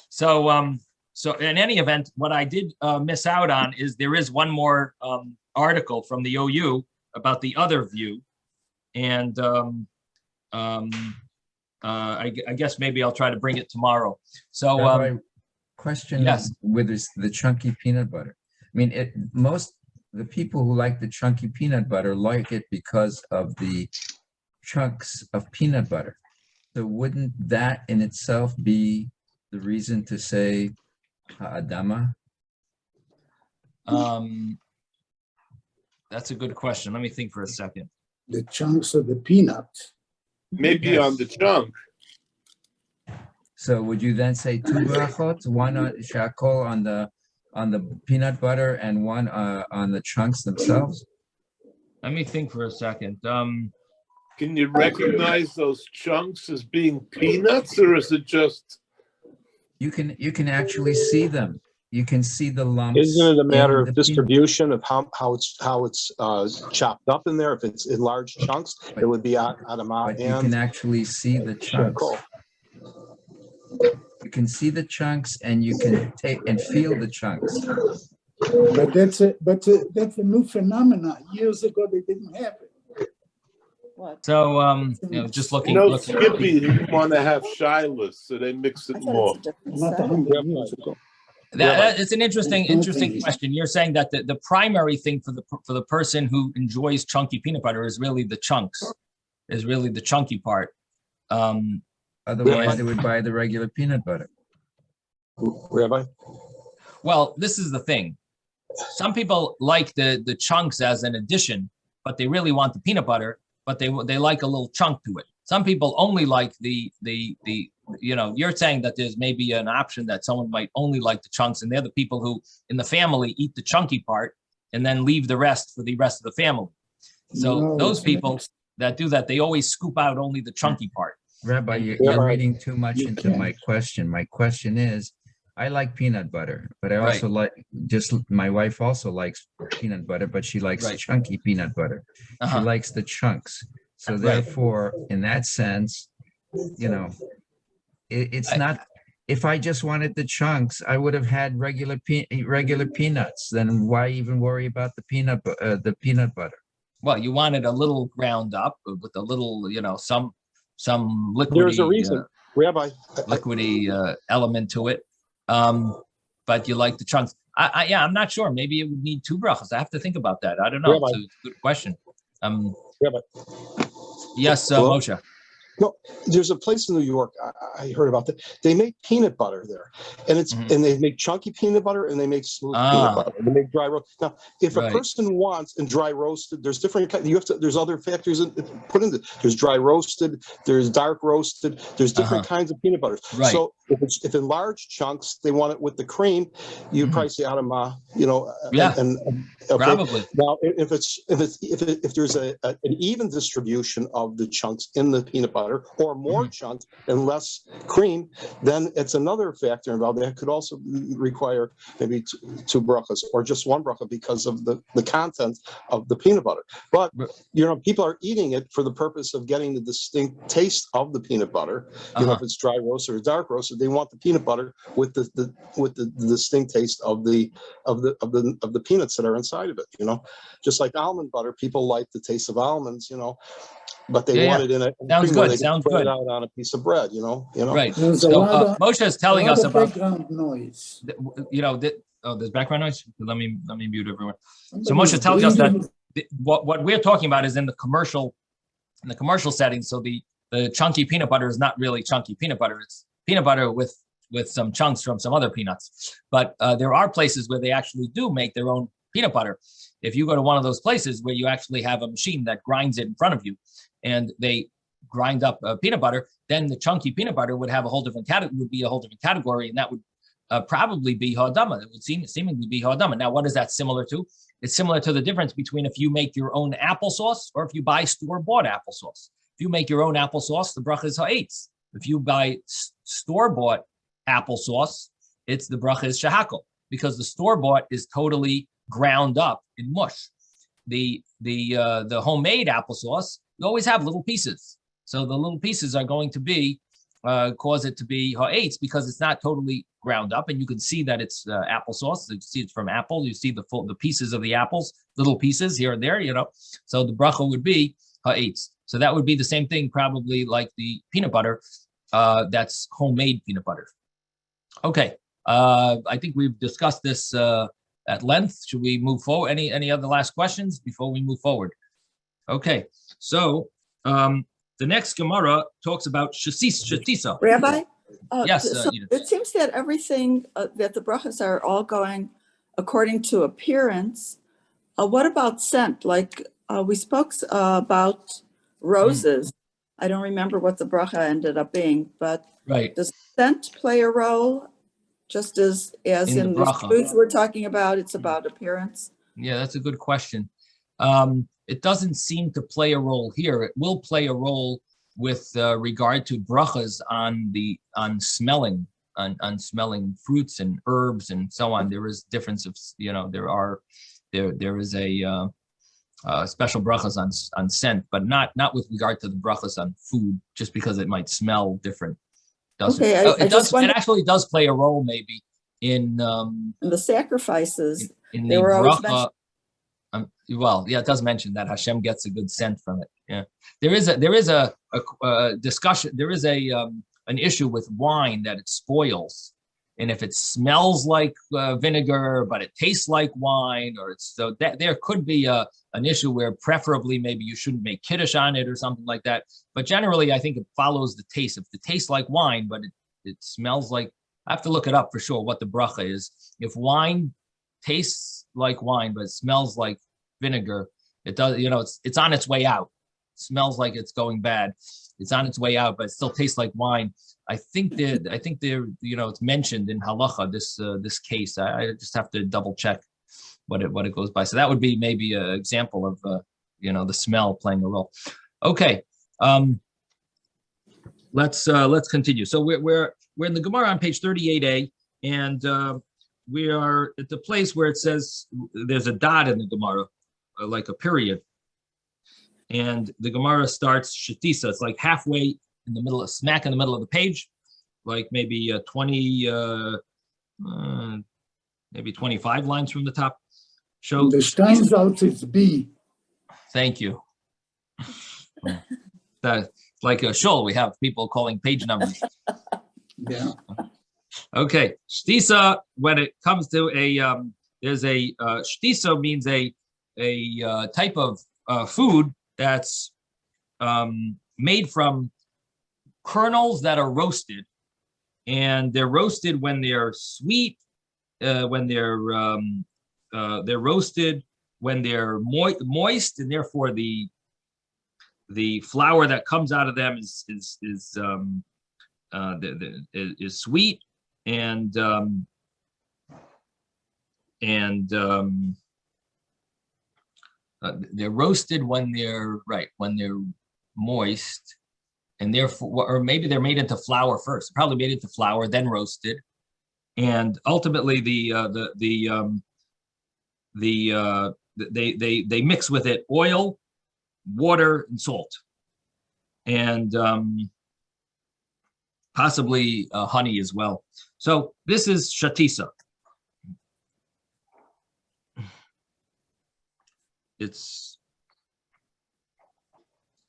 so in any event, what I did miss out on is there is one more article from the OU about the other view, and I guess maybe I'll try to bring it tomorrow. So question yes, with the chunky peanut butter. I mean, most the people who like the chunky peanut butter like it because of the chunks of peanut butter. So wouldn't that in itself be the reason to say ha'adama? That's a good question. Let me think for a second. The chunks of the peanuts. Maybe on the chunk. So would you then say 2 brachot, one shakol on the peanut butter and one on the chunks themselves? Let me think for a second. Can you recognize those chunks as being peanuts, or is it just? You can actually see them. You can see the lumps. Isn't it a matter in the of distribution of how it's chopped up in there? If it's in large chunks, it would be adama. But you can actually see the chunks. You can see the chunks, and you can take and feel the chunks. But that's a new phenomenon. Years ago, they didn't have it. What? So just looking. Skippy didn't want to have shilas, so they mix it more. Not 100 years ago. It's an interesting question. You're saying that the primary thing for the person who enjoys chunky peanut butter is really the chunks, is really the chunky part. Otherwise, they would buy the regular peanut butter. Rabbi? Well, this is the thing. Some people like the chunks as an addition, but they really want the peanut butter, but they like a little chunk to it. Some people only like the you're saying that there's maybe an option that someone might only like the chunks, and they're the people who in the family eat the chunky part and then leave the rest for the rest of the family. So those people that do that, they always scoop out only the chunky part. Rabbi, you're reading too much into my question. My question is, I like peanut butter, but I also my wife also likes peanut butter, but she likes chunky peanut butter. She likes the chunks. So therefore, in that sense, it's not, if I just wanted the chunks, I would have had regular peanuts. Then why even worry about the peanut butter? Well, you wanted a little ground up with a little, some liquidy. There's a reason, Rabbi. Liquidy element to it. But you like the chunks. I'm not sure. Maybe it would need 2 brachos. I have to think about that. I don't know. Rabbi. It's a good question. Rabbi. Yes, Moshe. No, there's a place in New York I heard about that. They make peanut butter there, and and they make chunky peanut butter and they make smooth peanut butter. They make dry roast. Now, if a person wants and dry roasted, there's different kinds. There's other factors put into. There's dry roasted. There's dark roasted. There's different kinds of peanut butters. Right. So if in large chunks they want it with the cream, you probably say adama. Probably. Now, if there's an even distribution of the chunks in the peanut butter, or more chunks and less cream, then it's another factor involved. That could also require maybe 2 brachos or just 1 bracha because of the content of the peanut butter. But people are eating it for the purpose of getting the distinct taste of the peanut butter. If it's dry roasted or dark roasted, they want the peanut butter with the distinct taste of the peanuts that are inside of it. Just like almond butter, people like the taste of almonds. But they want it in a sounds good. Sounds good. It out on a piece of bread, Right. So Moshe is telling us about background noise. Oh, there's background noise. Let me mute everyone. So Moshe tells us that what we're talking about is in the commercial setting. So the chunky peanut butter is not really chunky peanut butter. It's peanut butter with some chunks from some other peanuts. But there are places where they actually do make their own peanut butter. If you go to one of those places where you actually have a machine that grinds it in front of you, and they grind up peanut butter, then the chunky peanut butter would have a whole different category, and that would probably be ha'adama. It would seemingly be ha'adama. Now, what is that similar to? It's similar to the difference between if you make your own applesauce or if you buy store-bought applesauce. If you make your own applesauce, the bracha is ha'etz. If you buy store-bought applesauce, it's the bracha is shahakol, because the store-bought is totally ground up in mush. The homemade applesauce, you always have little pieces. So the little pieces are going to be cause it to be ha'etz because it's not totally ground up, and you can see that it's applesauce. You see it's from apple. You see the pieces of the apples, little pieces here and there. So the bracha would be ha'etz. So that would be the same thing, probably like the peanut butter. That's homemade peanut butter. Okay, I think we've discussed this at length. Should we move forward? Any other last questions before we move forward? Okay, so the next Gemara talks about shatisa. Rabbi? Yes. So it seems that everything that the brachas are all going according to appearance. What about scent? Like we spoke about roses. I don't remember what the bracha ended up being, but does scent play a role? Just as in the foods we're talking about, it's about appearance. Yeah, that's a good question. It doesn't seem to play a role here. It will play a role with regard to brachas on smelling fruits and herbs and so on. There is difference of there is a special brachas on scent, but not with regard to the brachas on food, just because it might smell different. It actually does play a role maybe in the sacrifices. In the bracha. It does mention that Hashem gets a good scent from it. Yeah, there is a discussion. There is an issue with wine that it spoils, and if it smells like vinegar but it tastes like wine, there could be an issue where preferably maybe you shouldn't make kiddush on it or something like that. But generally, I think it follows the taste. If it tastes like wine but it smells like, I have to look it up for sure what the bracha is. If wine tastes like wine but it smells like vinegar, it does, it's on its way out. It smells like it's going bad. It's on its way out, but it still tastes like wine. I think there, it's mentioned in halacha, this case. I just have to double check what it goes by. So that would be maybe an example of the smell playing a role. Okay, let's continue. So we're in the Gemara on page 38a, and we are at the place where it says there's a dot in the Gemara, like a period, and the Gemara starts shatisa. It's like halfway in the middle, smack in the middle of the page, like maybe 25 lines from the top. So the Steinsaltz is B. Thank you. That's like a show. We have people calling page numbers. Yeah. Okay, shtisa. When it comes to there's a shtisa means a type of food that's made from kernels that are roasted, and they're roasted when they're sweet, when they're roasted when they're moist, and therefore the flour that comes out of them is sweet, and they're roasted when they're moist, and therefore, or maybe they're made into flour first. Probably made into flour, then roasted, and ultimately they mix with it oil, water, and salt, and possibly honey as well. So this is shatisa. It's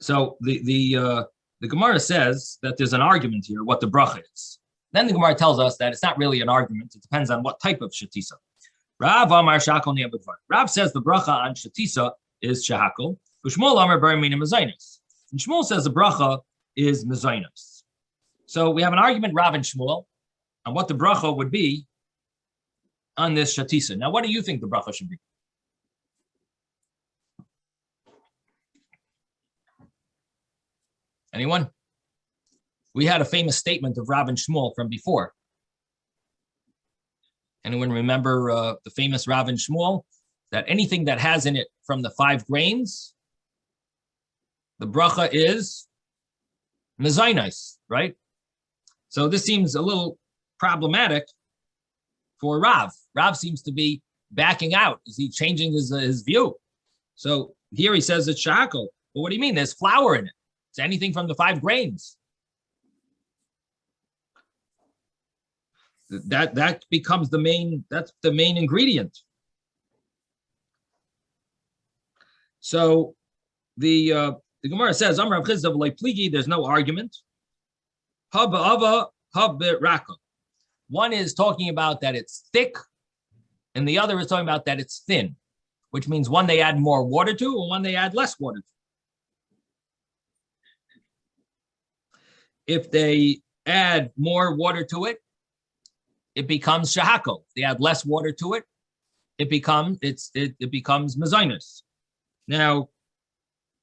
so the Gemara says that there's an argument here what the bracha is. Then the Gemara tells us that it's not really an argument. It depends on what type of shatisa. Rav Amar Shakol Ni'abudvar. Rav says the bracha on Shatisa is Shahakol. Ushmul Amar Barimina Mezainis. And Shmuel says the bracha is Mezainis. So we have an argument, Rav and Shmuel, on what the bracha would be on this Shatisa. Now, what do you think the bracha should be? Anyone? We had a famous statement of Rav and Shmuel from before. Anyone remember the famous Rav and Shmuel? That anything that has in it from the 5 grains, the bracha is mezainis, right? So this seems a little problematic for Rav. Rav seems to be backing out. Is he changing his view? So here he says it's shahakol. But what do you mean? There's flour in it. It's anything from the 5 grains. That becomes the main. That's the main ingredient. So the Gemara says, "Amar Rav Chizda v'lei pligi." There's no argument. Haba ava haba raka. One is talking about that it's thick, and the other is talking about that it's thin, which means one they add more water to, and one they add less water to. If they add more water to it, it becomes shahakol. If they add less water to it, it becomes mezainis. Now,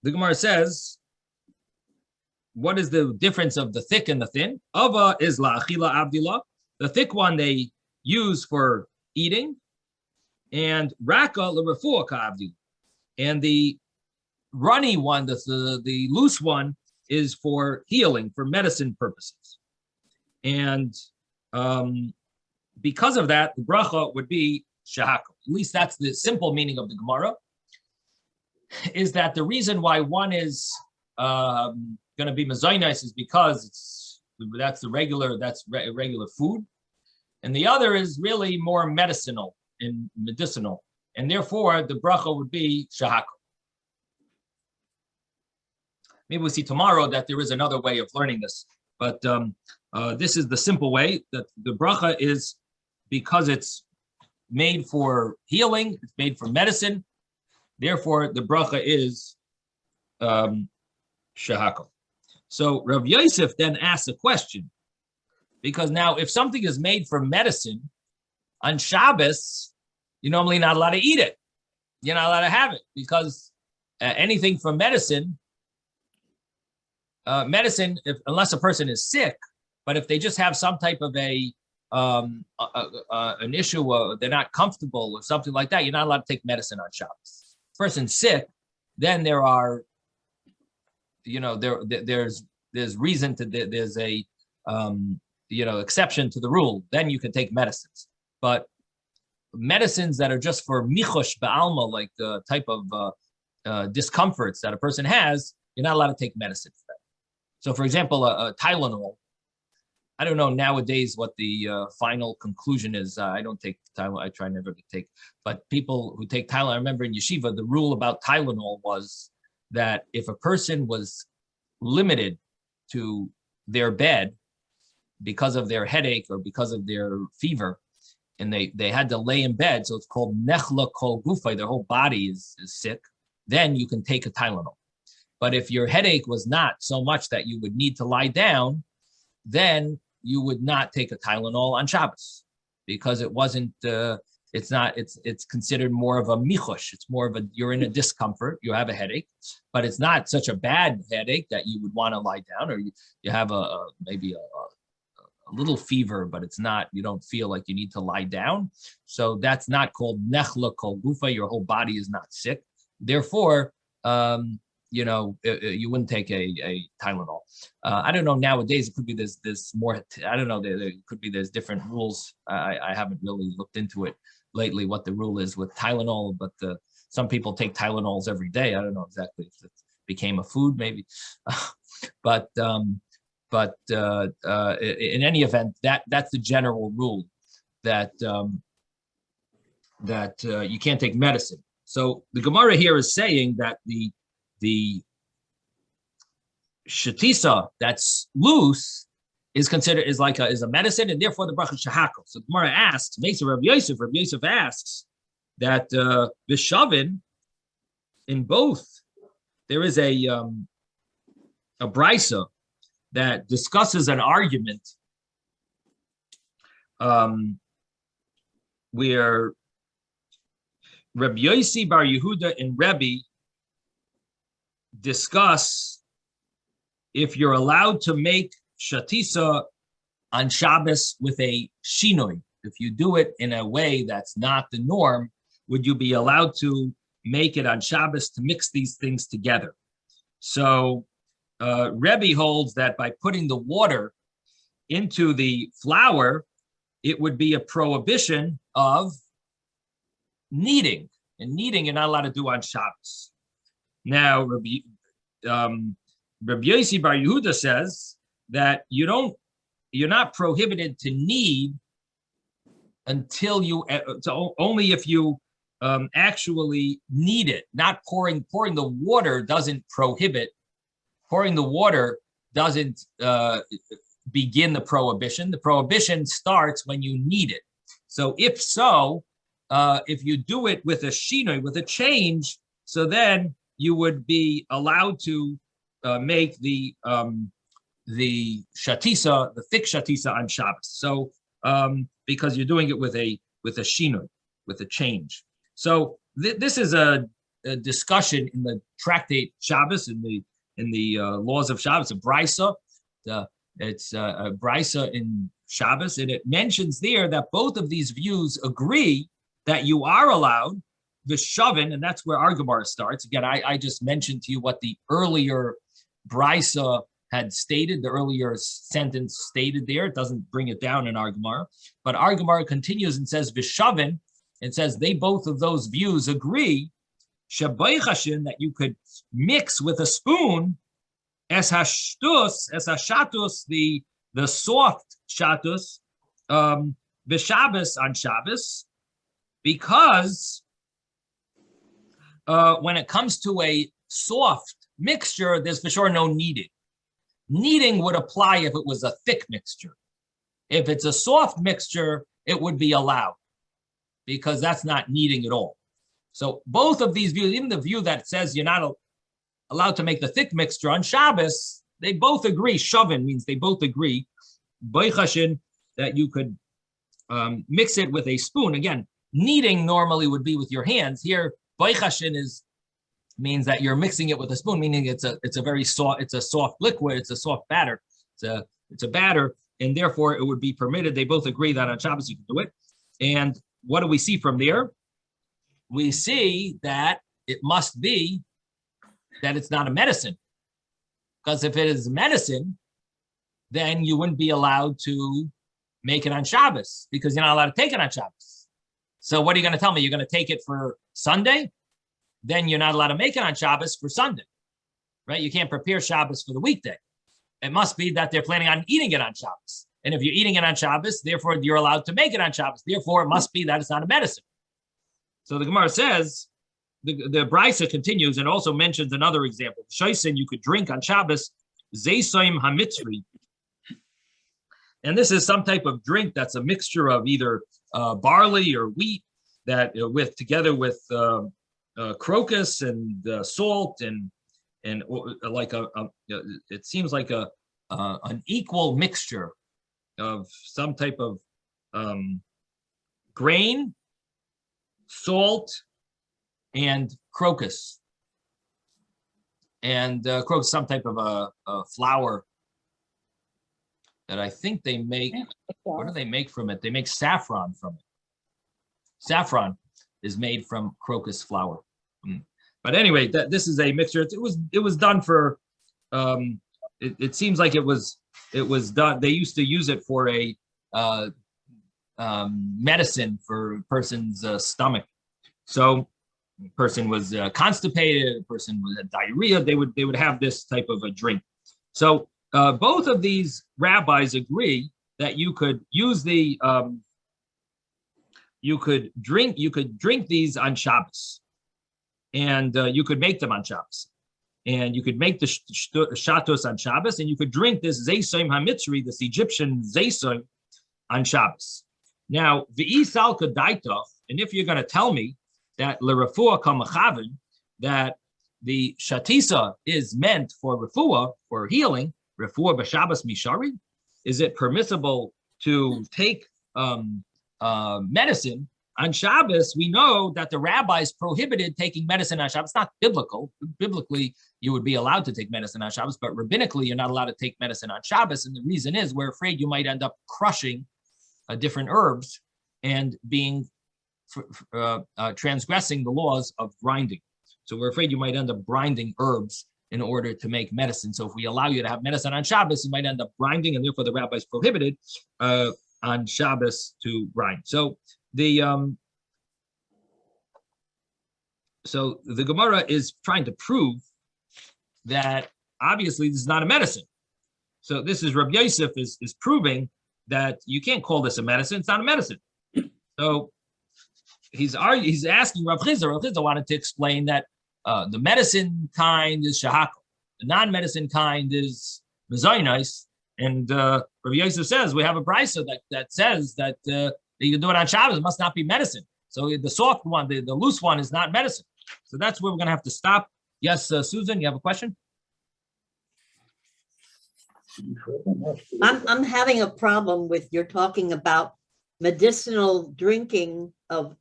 the Gemara says, what is the difference of the thick and the thin? Ava is la'achila avdila. The thick one they use for eating, and raka l'refuah ka'avdila. And the runny one, the loose one, is for healing, for medicine purposes. And because of that, the bracha would be shahakol. At least that's the simple meaning of the Gemara, is that the reason why one is going to be mezainis is because that's regular food, and the other is really more medicinal and medicinal, and therefore the bracha would be shahakol. Maybe we'll see tomorrow that there is another way of learning this, but this is the simple way, that the bracha is because it's made for healing, it's made for medicine. Therefore, the bracha is shahakol. So Rav Yosef then asks a question, because now if something is made for medicine, on Shabbos, you're normally not allowed to eat it. You're not allowed to have it, because anything from medicine, unless a person is sick, but if they just have some type of an issue, they're not comfortable or something like that, you're not allowed to take medicine on Shabbos. Person's sick, then there are, there's reason to, there's a, exception to the rule. Then you can take medicines. But medicines that are just for michosh ba'alma, like the type of discomforts that a person has, you're not allowed to take medicine for that. So, for example, a Tylenol, I don't know nowadays what the final conclusion is. I don't take Tylenol. I try never to take. But people who take Tylenol, I remember in yeshiva, the rule about Tylenol was that if a person was limited to their bed because of their headache or because of their fever, and they had to lay in bed, so it's called nechla kol gufay, their whole body is sick, then you can take a Tylenol. But if your headache was not so much that you would need to lie down, then you would not take a Tylenol on Shabbos, because it wasn't, it's considered more of a michosh. It's more of you're in a discomfort, you have a headache, but it's not such a bad headache that you would want to lie down, or you have maybe a little fever, but it's not, you don't feel like you need to lie down. So that's not called nechla kol gufa. Your whole body is not sick. Therefore, you wouldn't take a Tylenol. I don't know nowadays. It could be there's more. I don't know. There could be there's different rules. I haven't really looked into it lately what the rule is with Tylenol, but some people take Tylenols every day. I don't know exactly if it became a food, maybe. But in any event, that's the general rule, that you can't take medicine. So the Gemara here is saying that the shatisa that's loose is considered is a medicine, and therefore the bracha shahakol. So the Gemara asks, Rav Yosef asks, that Vishavin, in both, there is a brisa that discusses an argument where Rabbi Yossi Bar Yehuda and Rebbe discuss if you're allowed to make shatisa on Shabbos with a shinoi. If you do it in a way that's not the norm, would you be allowed to make it on Shabbos to mix these things together? So Rebbe holds that by putting the water into the flour, it would be a prohibition of kneading. And kneading you're not allowed to do on Shabbos. Now, Rabbi Yossi Bar Yehuda says that you're not prohibited to knead until only if you actually knead it. Not pouring the water doesn't prohibit. Pouring the water doesn't begin the prohibition. The prohibition starts when you knead it. So if you do it with a shinoi, with a change, so then you would be allowed to make the shatisa, the thick shatisa on Shabbos. So because you're doing it with a shinoi, with a change. So this is a discussion in the Tractate Shabbos, in the laws of Shabbos, a brisa. It's a brisa in Shabbos, and it mentions there that both of these views agree that you are allowed the shovin, and that's where our Gemara starts. Again, I just mentioned to you what the earlier brisa had stated, the earlier sentence stated there. It doesn't bring it down in our Gemara, but our Gemara continues and says vishavin. It says they both of those views agree shabaychashin, that you could mix with a spoon es hashatus, the soft shatus, vishabas on Shabbos, because when it comes to a soft mixture, there's for sure no kneading. Kneading would apply if it was a thick mixture. If it's a soft mixture, it would be allowed, because that's not kneading at all. So both of these views, even the view that says you're not allowed to make the thick mixture on Shabbos, they both agree. Shavin means they both agree. Boichashin, that you could mix it with a spoon. Again, kneading normally would be with your hands. Here, boichashin means that you're mixing it with a spoon, meaning it's a very soft, it's a soft liquid, it's a soft batter, it's a batter, and therefore it would be permitted. They both agree that on Shabbos you can do it. And what do we see from there? We see that it must be that it's not a medicine, because if it is medicine, then you wouldn't be allowed to make it on Shabbos, because you're not allowed to take it on Shabbos. So what are you going to tell me? You're going to take it for Sunday? Then you're not allowed to make it on Shabbos for Sunday, right? You can't prepare Shabbos for the weekday. It must be that they're planning on eating it on Shabbos. And if you're eating it on Shabbos, therefore you're allowed to make it on Shabbos. Therefore, it must be that it's not a medicine. So the Gemara says, the Brisa continues and also mentions another example. Shoisen, you could drink on Shabbos, Zeisoim Hamitzri. And this is some type of drink that's a mixture of either barley or wheat that together with crocus and salt and like it seems like an equal mixture of some type of grain, salt, and crocus. And crocus, some type of a flour that I think they make. What do they make from it? They make saffron from it. Saffron is made from crocus flour. But anyway, this is a mixture. It was done for. It seems like it was done. They used to use it for a medicine for a person's stomach. So, a person was constipated. A person had diarrhea. They would have this type of a drink. So both of these rabbis agree that you could use you could drink these on Shabbos, and you could make them on Shabbos, and you could make the shatos on Shabbos, and you could drink this zeisoim hamitzri, this Egyptian zeisoim, on Shabbos. Now, v'isal kadaitach, and if you're going to tell me that l'refuah kamachaven, that the shatisa is meant for refuah, for healing, refuah b'Shabbos mishari. Is it permissible to take medicine on Shabbos? We know that the rabbis prohibited taking medicine on Shabbos. It's not biblical. Biblically, you would be allowed to take medicine on Shabbos, but rabbinically, you're not allowed to take medicine on Shabbos. And the reason is we're afraid you might end up crushing different herbs and being transgressing the laws of grinding. So we're afraid you might end up grinding herbs in order to make medicine. So if we allow you to have medicine on Shabbos, you might end up grinding, and therefore the rabbis prohibited on Shabbos to grind. So the Gemara is trying to prove that obviously this is not a medicine. So this is Rabbi Yosef is proving that you can't call this a medicine. It's not a medicine. So he's asking Rav Chizda. Rav Chizda wanted to explain that the medicine kind is shahakol, the non-medicine kind is mezainis, and Rav Yosef says we have a brisa that says that you can do it on Shabbos. It must not be medicine. So the soft one, the loose one, is not medicine. So that's where we're going to have to stop. Yes, Susan, you have a question? I'm having a problem with you're talking about medicinal drinking of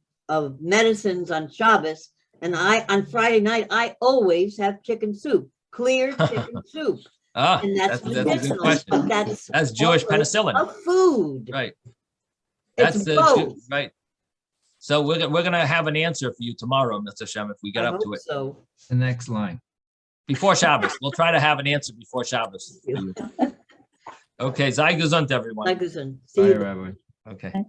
medicines on Shabbos, and on Friday night I always have chicken soup, clear chicken soup, and that's medicinal. But that's Jewish penicillin. A food, right? It's both. Right. So we're gonna have an answer for you tomorrow, Mr. Shem, if we get up to it. So The next line. Before Shabbos, we'll try to have an answer before Shabbos. For you. Okay, Sei gesund, everyone. Sei gesund. Bye, Rabbi. Okay.